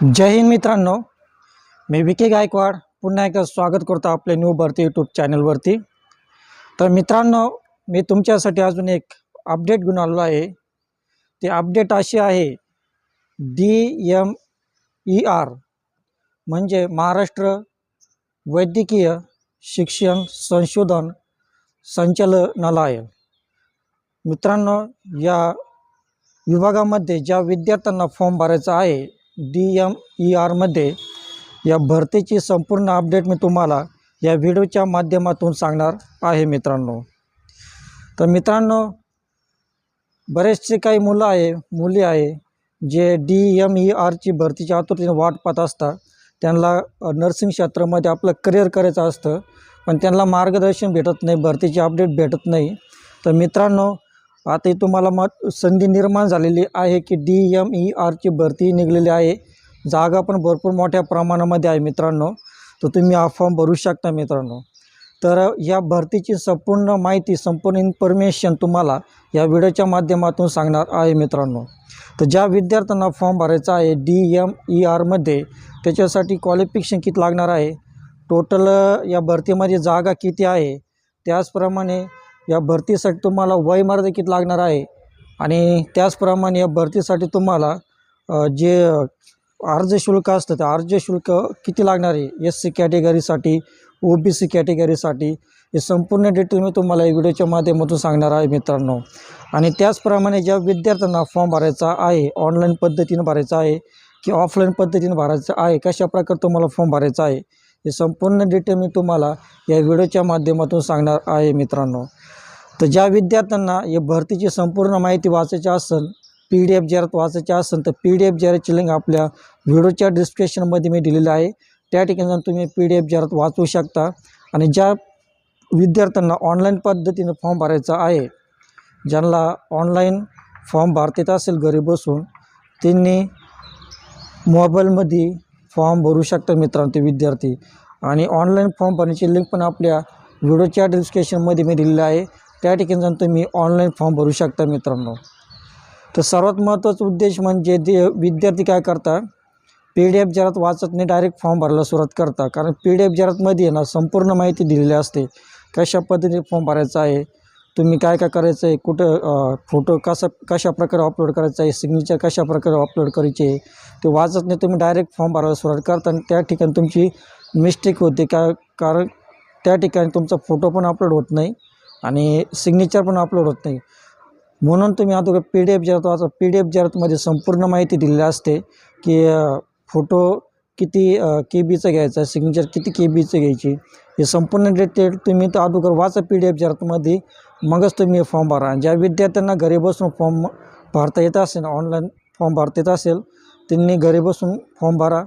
जय हिंद मित्रांनो, मी विके गायकवाड पुन्हा एकदा स्वागत करतो आपल्या न्यू भरती यूट्यूब चॅनलवरती। तर मित्रांनो, मी तुमच्यासाठी अजून एक अपडेट घेऊन आलो आहे। ते अपडेट अशी आहे, DMER म्हणजे महाराष्ट्र वैद्यकीय शिक्षण संशोधन संचालनालय। मित्रांनो, या विभागामध्ये ज्या विद्यार्थ्यांना फॉर्म भरायचा आहे DMER मध्ये, या भरतीची संपूर्ण अपडेट मी तुम्हाला या व्हिडिओच्या माध्यमातून सांगणार आहे मित्रांनो। तर मित्रांनो, बरेचसे काही मुली आहे जे DMER ची भरतीची आतुरतेने वाट पाहत असतात। त्यांना नर्सिंग क्षेत्रामध्ये आपलं करिअर करायचं असतं, पण त्यांना मार्गदर्शन भेटत नाही, भरतीची अपडेट भेटत नाही। तर मित्रांनो, आता तुम्हाला संधी निर्माण झालेली आहे की DMER ची भरती निघलेली आहे, जागा पण भरपूर मोठ्या प्रमाणामध्ये आहे मित्रांनो। तर तुम्ही हा फॉर्म भरू शकता मित्रांनो। तर या भरतीची संपूर्ण माहिती, संपूर्ण इन्फॉर्मेशन तुम्हाला या व्हिडिओच्या माध्यमातून सांगणार आहे मित्रांनो। तर ज्या विद्यार्थ्यांना फॉर्म भरायचा आहे DMER मध्ये, त्याच्यासाठी क्वालिफिकेशन किती लागणार आहे, टोटल या भरतीमध्ये जागा किती आहे, त्याचप्रमाणे या भरतीसाठी तुम्हाला वयमर्यादा किती लागणार आहे, आणि त्याचप्रमाणे या भरतीसाठी तुम्हाला जे अर्ज शुल्क असतं ते अर्ज शुल्क किती लागणार आहे, SC कॅटेगरीसाठी, OBC कॅटेगरीसाठी, हे संपूर्ण डिटेल मी तुम्हाला या व्हिडिओच्या माध्यमातून सांगणार आहे मित्रांनो। आणि त्याचप्रमाणे ज्या विद्यार्थ्यांना फॉर्म भरायचा आहे, ऑनलाईन पद्धतीने भरायचा आहे की ऑफलाईन पद्धतीने भरायचं आहे, कशा प्रकारे तुम्हाला फॉर्म भरायचा आहे, हे संपूर्ण डिटेल मी तुम्हाला या व्हिडिओच्या माध्यमातून सांगणार आहे मित्रांनो। तर ज्या विद्यार्थ्यांना या भरतीची संपूर्ण माहिती वाचायची असेल, PDF जर वाचायची असेल, तर PDF जरची लिंक आपल्या व्हिडिओच्या डिस्क्रिप्शनमध्ये मी दिलेली आहे, त्या ठिकाणी जाऊन तुम्ही PDF जर वाचू शकता। आणि ज्या विद्यार्थ्यांना ऑनलाईन पद्धतीने फॉर्म भरायचा आहे, ज्यांना ऑनलाईन फॉर्म भरता येत असेल घरी बसून, त्यांनी मोबाईलमध्ये फॉर्म भरू शकता मित्रांनो ते विद्यार्थी। आणि ऑनलाईन फॉर्म भरण्याची लिंक पण आपल्या व्हिडिओच्या डिस्क्रिप्शनमध्ये मी दिलेली आहे, त्या ठिकाणी जाऊन तुम्ही ऑनलाईन फॉर्म भरू शकता मित्रांनो। तर सर्वात महत्त्वाचा उद्देश म्हणजे जे विद्यार्थी काय करतात, PDF जरात वाचत नाही, डायरेक्ट फॉर्म भरायला सुरुवात करतात। कारण PDF जरातमध्ये ना संपूर्ण माहिती दिलेली असते, कशा पद्धतीने फॉर्म भरायचा आहे, तुम्ही काय काय करायचं आहे, कुठं फोटो कशा प्रकारे अपलोड करायचा आहे, सिग्नेचर कशा प्रकारे अपलोड करायचे, ते वाचत नाही, तुम्ही डायरेक्ट फॉर्म भरायला सुरुवात करता आणि त्या ठिकाणी तुमची मिस्टेक होते। कारण त्या ठिकाणी तुमचा फोटो पण अपलोड होत नाही आणि सिग्नेचर पण अपलोड होत नाही। म्हणून तुम्ही आता PDF जरात वाचा, PDF जरातमध्ये संपूर्ण माहिती दिलेली असते की फोटो किती KBचा घ्यायचा, सिग्नेचर किती KBचं घ्यायची, हे संपूर्ण डिटेल तुम्ही तर अगोदर वाचा PDF जरातमध्ये, मगच तुम्ही फॉर्म भरा। ज्या विद्यार्थ्यांना घरी बसून फॉर्म भरता येत असेल, ऑनलाईन फॉर्म भरता येत असेल, त्यांनी घरी बसून फॉर्म भरा।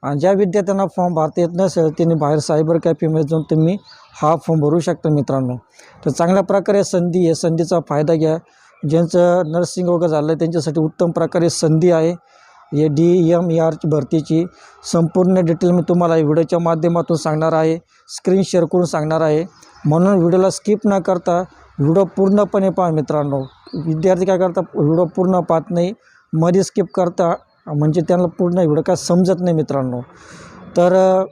आणि ज्या विद्यार्थ्यांना फॉर्म भरता येत नसेल, त्यांनी बाहेर सायबर कॅफेमध्ये जाऊन तुम्ही हा फॉर्म भरू शकता मित्रांनो। तर चांगल्या प्रकारे संधी आहे, संधीचा फायदा घ्या। ज्यांचं नर्सिंग वगैरे झालं आहे त्यांच्यासाठी उत्तम प्रकारे संधी आहे। हे DMER भरतीची संपूर्ण डिटेल मी तुम्हाला व्हिडिओच्या माध्यमातून सांगणार आहे, स्क्रीन शेअर करून सांगणार आहे। म्हणून व्हिडिओला स्किप न करता व्हिडिओ पूर्णपणे पहा मित्रांनो। विद्यार्थी काय करतात, व्हिडिओ पूर्ण पाहत नाही, मध्ये स्किप करता, म्हणजे त्यांना पूर्ण व्हिडिओ काय समजत नाही मित्रांनो। तर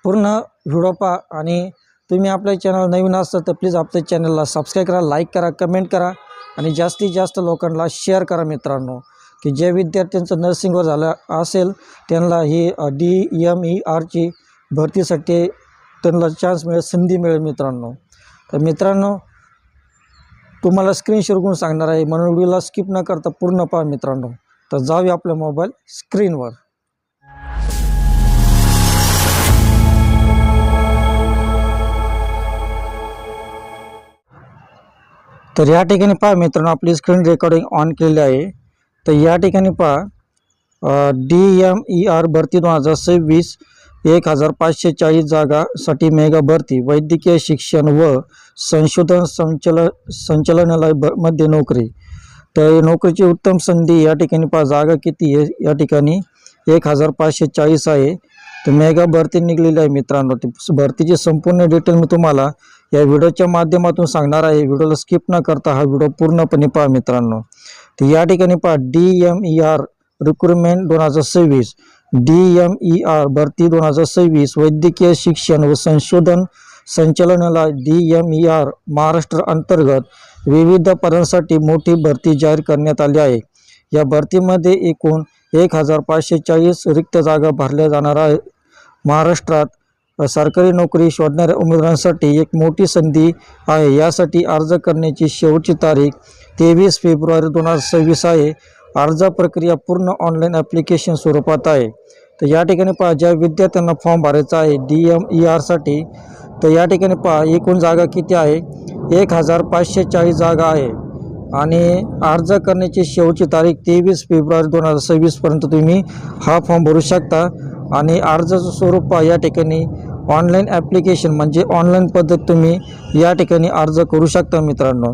पूर्ण व्हिडिओ पहा। आणि तुम्ही आपल्या चॅनल नवीन असाल तर प्लीज आपल्या चॅनलला सबस्क्राईब करा, लाईक करा, कमेंट करा आणि जास्तीत जास्त लोकांना शेअर करा मित्रांनो, की जे विद्यार्थ्यांचं नर्सिंगवर झालं असेल त्यांना ही DMER ची भरतीसाठी त्यांना चान्स मिळेल, संधी मिळेल मित्रांनो। तर मित्रांनो, तुम्हाला स्क्रीन शेअर करून सांगणार आहे, म्हणून व्हिडिओला स्किप न करता पूर्ण पहा मित्रांनो। तर जाऊया आपल्या मोबाईल स्क्रीनवर। तर या ठिकाणी पहा मित्रांनो, आपली स्क्रीन रेकॉर्डिंग ऑन केली आहे। तर या ठिकाणी पहा, DMER भरती 2026, 1540 जागासाठी मेगा भरती, वैद्यकीय शिक्षण व संशोधन संचालनालय मध्ये नोकरी। तर नोकरीची उत्तम संधी या ठिकाणी पहा, जागा किती आहे, या ठिकाणी 1540 आहे। तर मेगा भरती निघलेली आहे मित्रांनो। ती भरतीची संपूर्ण डिटेल मी तुम्हाला या व्हिडिओच्या माध्यमातून सांगणार आहे, व्हिडिओला स्किप न करता हा व्हिडिओ पूर्णपणे पहा मित्रांनो। तर या ठिकाणी पहा, DMER रिक्रुटमेंट 2026, DMER भरती 2026, वैद्यकीय शिक्षण व संशोधन संचालनालय DMER महाराष्ट्र अंतर्गत विविध पदांसाठी मोठी भरती जाहीर करण्यात आली आहे. या भरतीमध्ये एकूण 1540 रिक्त जागा भरल्या जाणार आहेत. महाराष्ट्रात सरकारी नोकरी शोधणाऱ्या उमेदवारांसाठी एक मोठी संधी आहे. यासाठी अर्ज करण्याची शेवटची तारीख 23 फेब्रुवारी 2026 आहे. अर्ज प्रक्रिया पूर्ण ऑनलाईन ॲप्लिकेशन स्वरूपात आहे. तर या ठिकाणी पहा, ज्या विद्यार्थ्यांना फॉर्म भरायचा आहे DMERसाठी, तर या ठिकाणी पहा एकूण जागा किती आहे, 1540 जागा आहे आणि अर्ज करण्याची शेवटची तारीख 23 फेब्रुवारी 2026 पर्यंत तुम्ही हा फॉर्म भरू शकता. आणि अर्जाचं स्वरूप पहा, या ठिकाणी ऑनलाईन ॲप्लिकेशन म्हणजे ऑनलाईन पद्धत तुम्ही या ठिकाणी अर्ज करू शकता मित्रांनो.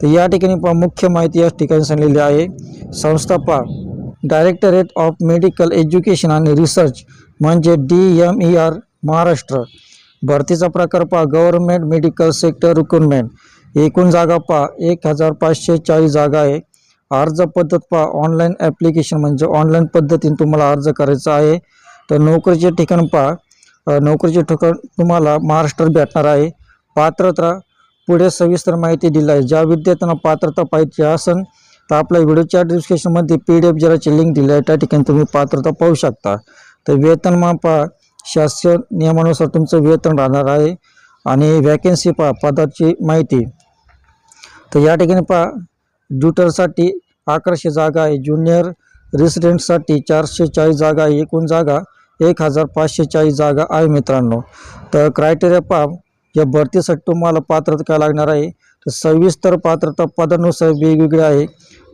तर या ठिकाणी पहा मुख्य माहिती या ठिकाणी सांगलेली आहे. संस्था पहा, डायरेक्टरेट ऑफ मेडिकल एज्युकेशन आणि रिसर्च म्हणजे DMER महाराष्ट्र. भरतीचा प्रकार पहा, गव्हर्नमेंट मेडिकल सेक्टर रिक्रुटमेंट. एकूण जागा पहा 1540 जागा आहे. अर्ज पद्धत पहा, ऑनलाईन ॲप्लिकेशन म्हणजे ऑनलाईन पद्धतीने तुम्हाला अर्ज करायचा आहे. तर नोकरीचे ठिकाण पहा, नोकरीचे ठिकाण तुम्हाला महाराष्ट्रात भेटणार आहे. पात्रता पुढे सविस्तर माहिती दिली आहे. ज्या विद्यार्थ्यांना पात्रता पाहिजे असेल तर आपल्या व्हिडिओच्या डिस्क्रिप्शनमध्ये PDF जराची लिंक दिली आहे, त्या ठिकाणी तुम्ही पात्रता पाहू शकता. तर वेतनमान पहा, शासन नियमानुसार तुमचं वेतन राहणार आहे. आणि वॅकेन्सी पहा, पदाची माहिती. तर या ठिकाणी पहा, ड्युटरसाठी 1100 जागा आहे. ज्युनियर रेसिडेंटसाठी 440 जागा आहे. एकूण जागा 1540 जागा आहे मित्रांनो. तर क्रायटेरिया पहा, या भरतीसाठी तुम्हाला पात्रता काय लागणार आहे, तर सविस्तर पात्रता पदानुसार वेगवेगळे आहे.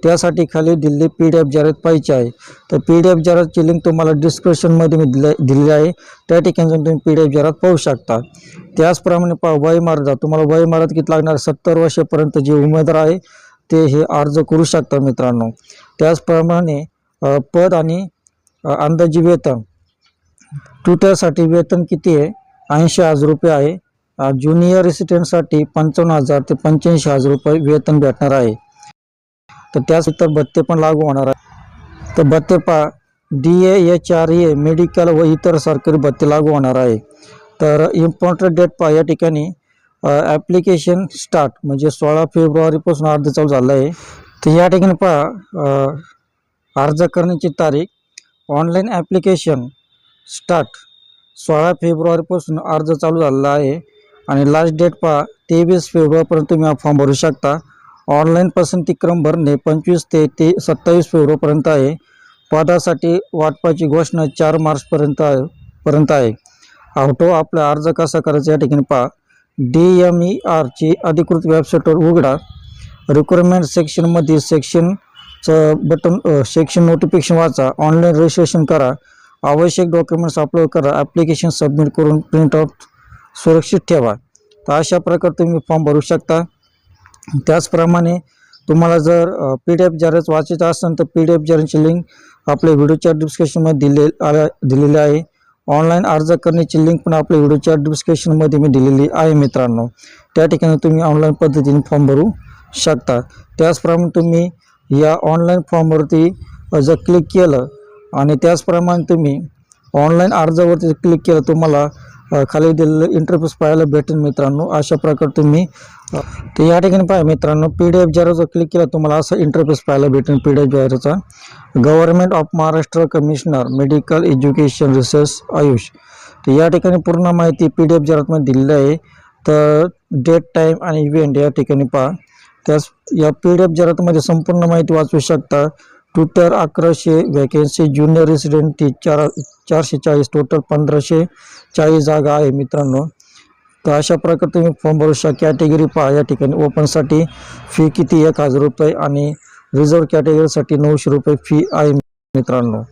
त्यासाठी खाली दिलेली PDF जाहिरात पाहिजे आहे. तर PDF जाहिरातची लिंक तुम्हाला डिस्क्रिप्शनमध्ये मी दिलेली आहे, त्या ठिकाणी तुम्ही PDF जाहिरात पाहू शकता. त्याचप्रमाणे पहा, वयमर्यादा तुम्हाला वयमर्यादा किती लागणार, 70 वर्षापर्यंत जे उमेदवार आहे ते हे अर्ज करू शकता मित्रांनो. त्याचप्रमाणे पद आणि अंदाजी वेतन. ट्युटरसाठी वेतन किती आहे, 80,000 रुपये आहे. ज्युनियर रेसिडेंटसाठी 55,000 ते 85,000 रुपये वेतन भेटणार आहे. तर त्यास इतर भत्ते पण लागू होणार आहे. तर भत्ते पहा, DAHRA मेडिकल व इतर सरकारी भत्ते लागू होणार आहे. तर इम्पॉर्टंट डेट पहा, या ठिकाणी ॲप्लिकेशन स्टार्ट म्हणजे 16 फेब्रुवारीपासून अर्ज चालू झाला आहे. तर या ठिकाणी पहा, अर्ज करण्याची तारीख, ऑनलाईन ॲप्लिकेशन स्टार्ट 16 फेब्रुवारीपासून अर्ज चालू झालेला आहे. आणि लास्ट डेट पहा 23 फेब्रुवारीपर्यंत तुम्ही हा फॉर्म भरू शकता. ऑनलाईन पसंतीक्रम भरणे 25 ते 27 फेब्रुवारीपर्यंत आहे. पदासाठी वाटपाची घोषणा 4 मार्चपर्यंत आहे. ऑटो आपला अर्ज कसा करायचा या ठिकाणी पहा, DMERची अधिकृत वेबसाईटवर उघडा. रिक्रुटमेंट सेक्शनमधील सेक्शनचं बटन, सेक्शन नोटिफिकेशन वाचा. ऑनलाईन रजिस्ट्रेशन करा. आवश्यक डॉक्युमेंट्स अपलोड करा. ॲप्लिकेशन सबमिट करून प्रिंटआउट सुरक्षित ठेवा. तर अशा प्रकारे तुम्ही फॉर्म भरू शकता. त्याचप्रमाणे तुम्हाला जर PDF जाहिरात वाचायचं असेल तर PDF जाहिरातची लिंक आपल्या व्हिडिओच्या डिस्क्रिप्शनमध्ये दिलेली आहे. ऑनलाईन अर्ज करण्याची लिंक पण आपल्या व्हिडिओच्या डिस्क्रिप्शनमध्ये मी दिलेली आहे मित्रांनो. त्या ठिकाणी तुम्ही ऑनलाईन पद्धतीने फॉर्म भरू शकता. त्याचप्रमाणे तुम्ही या ऑनलाईन फॉर्मवरती जर क्लिक केलं आणि त्याचप्रमाणे तुम्ही ऑनलाईन अर्जावरती क्लिक केलं, तुम्हाला खाली दिलेलं इंटरफेस पाहायला भेटेल मित्रांनो. अशा प्रकारे तुम्ही तर या ठिकाणी पहा मित्रांनो, PDF जाहिरातवर क्लिक केला तुम्हाला असा इंटरफेस पाहायला भेटेल PDF जाहिरातचा. Government of Maharashtra commissioner medical education research AYUSH. तर या ठिकाणी पूर्ण माहिती PDF जाहिरातमध्ये दिलेली आहे. तर डेट, टाईम आणि इव्हेंट या ठिकाणी पहा. त्यास या PDF जाहिरातमध्ये संपूर्ण माहिती वाचू शकता. Tutor 1100 vacancy, junior resident 440, total 1540 जागा आहे मित्रांनो. तर अशा प्रकारे तुम्ही फॉर्म भरू शकता. कॅटेगरी पहा, या ठिकाणी ओपनसाठी फी किती 1000 रुपये आणि रिझर्व कॅटेगरीसाठी 900 रुपये फी आहे मित्रांनो.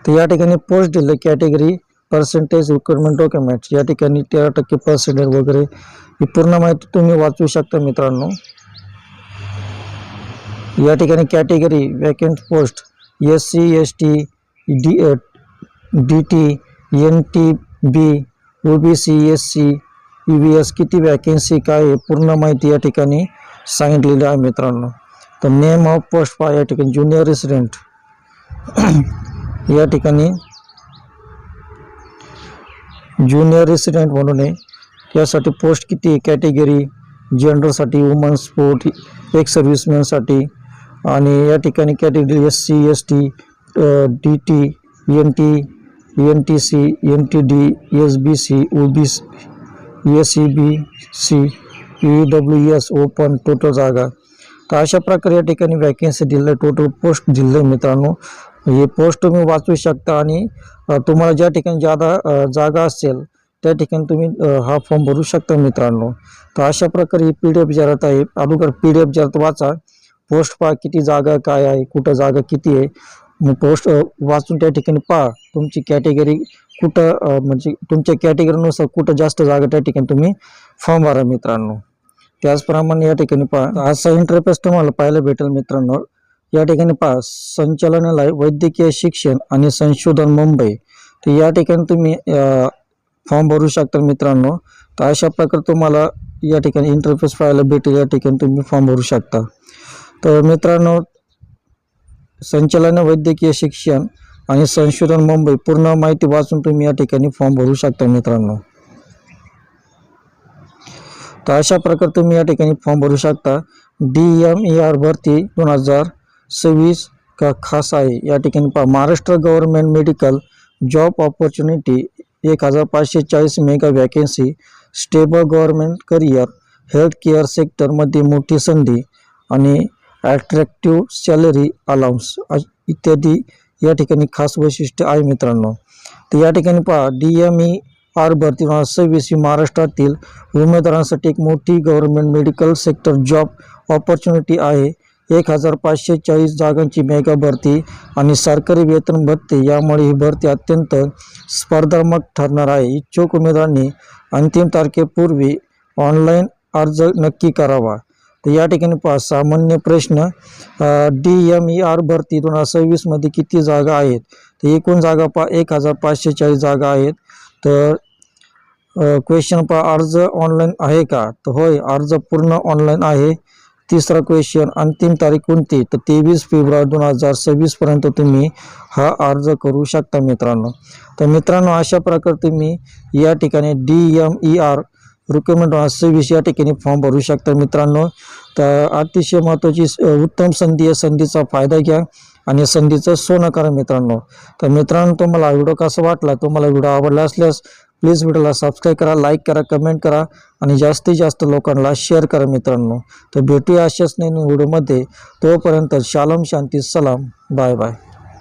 तर या ठिकाणी पोस्ट दिले कॅटेगरी, पर्सेंटेज, रिक्वायरमेंट डॉक्युमेंट्स, या ठिकाणी 13% पर्सेंटेज वगैरे ही पूर्ण माहिती तुम्ही वाचू शकता मित्रांनो. या ठिकाणी category, vacant post, SC ST DT NTB OBC SC EBS किती वॅकेन्सी काय आहे पूर्ण माहिती या ठिकाणी सांगितलेली आहे मित्रांनो. तर नेम ऑफ पोस्ट पहा या ठिकाणी ज्युनियर रेसिडेंट या ठिकाणी ज्युनियर रेसिडेंट म्हणून आहे. यासाठी पोस्ट किती आहे, कॅटेगरी जेंडरसाठी वुमन स्पोर्ट एक सर्व्हिसमॅनसाठी आणि या ठिकाणी category SC ST DT NT NTC NTD SBC OBC SEBC EWS open total जागा. तर अशा प्रकारे या ठिकाणी वॅकन्सी दिलं आहे, टोटल पोस्ट दिलं आहे मित्रांनो. हे पोस्ट तुम्ही वाचू शकता आणि तुम्हाला ज्या ठिकाणी जादा जागा असेल त्या ठिकाणी तुम्ही हा फॉर्म भरू शकता मित्रांनो. तर अशा प्रकारे PDF जाहिरात आहे. अगोदर PDF जाहिरात वाचा, पोस्ट पहा किती जागा काय आहे, कुठं जागा किती आहे, मग पोस्ट वाचून त्या ठिकाणी पहा तुमची कॅटेगरी कुठं म्हणजे तुमच्या कॅटेगरीनुसार कुठं जास्त जागा त्या ठिकाणी तुम्ही फॉर्म भरा मित्रांनो. त्याचप्रमाणे या ठिकाणी पहा असा इंटरफेस तुम्हाला पाहायला भेटेल मित्रांनो. या ठिकाणी पहा संचालनालय वैद्यकीय शिक्षण आणि संशोधन मुंबई. तर या ठिकाणी तुम्ही फॉर्म भरू शकता मित्रांनो. तर अशा प्रकारे तुम्हाला या ठिकाणी इंटरफेस पाहायला भेटेल. या ठिकाणी तुम्ही फॉर्म भरू शकता. तर मित्रांनो संचालनालय वैद्यकीय शिक्षण आणि संशोधन मुंबई पूर्ण माहिती वाचून तुम्ही या ठिकाणी फॉर्म भरू शकता मित्रांनो. तर अशा प्रकारे तुम्ही या ठिकाणी फॉर्म भरू शकता. DMER भरती 2026 का खास आहे. या ठिकाणी पहा Maharashtra government medical job opportunity 1540 mega vacancy, stable government career, health care सेक्टरमध्ये मोठी संधी आणि ॲट्रॅक्टिव्ह सॅलरी अलाउन्स इत्यादी या ठिकाणी खास वैशिष्ट्य आहे मित्रांनो. तर या ठिकाणी पहा DMER भरती 2026 ही महाराष्ट्रातील उमेदवारांसाठी एक मोठी government medical sector job opportunity आहे. 1540 जागांची मेगा भरती आणि सरकारी वेतन भरती, यामुळे ही भरती अत्यंत स्पर्धात्मक ठरणार आहे. इच्छुक उमेदवारांनी अंतिम तारखेपूर्वी ऑनलाईन अर्ज नक्की करावा. तर या ठिकाणी पहा सामान्य प्रश्न DMER भरती 2026 मध्ये किती जागा आहेत. तर एकूण जागा पहा 1540 जागा आहेत. तर क्वेश्चन पहा अर्ज ऑनलाईन आहे का. तर होय, अर्ज पूर्ण ऑनलाईन आहे. तिसरा क्वेश्चन अंतिम तारीख कोणती. तर 23 फेब्रुवारी 2026 पर्यंत तुम्ही हा अर्ज करू शकता मित्रांनो. तर मित्रांनो अशा प्रकारे तुम्ही या ठिकाणी DMER रिक्वायरमेंट 2026 या ठिकाणी फॉर्म भरू शकता मित्रांनो. तर अतिशय महत्त्वाची उत्तम संधी आहे. संधीचा फायदा घ्या आणि संधीचं सोनं करा मित्रांनो. तर मित्रांनो तुम्हाला व्हिडिओ कसा वाटला, तुम्हाला व्हिडिओ आवडला असल्यास प्लीज व्हिडिओला सबस्क्राईब करा, लाईक करा, कमेंट करा आणि जास्तीत जास्त लोकांना शेअर करा मित्रांनो. तर भेटूया अशाच नवीन व्हिडिओमध्ये. तोपर्यंत शालोम शांती सलाम, बाय बाय.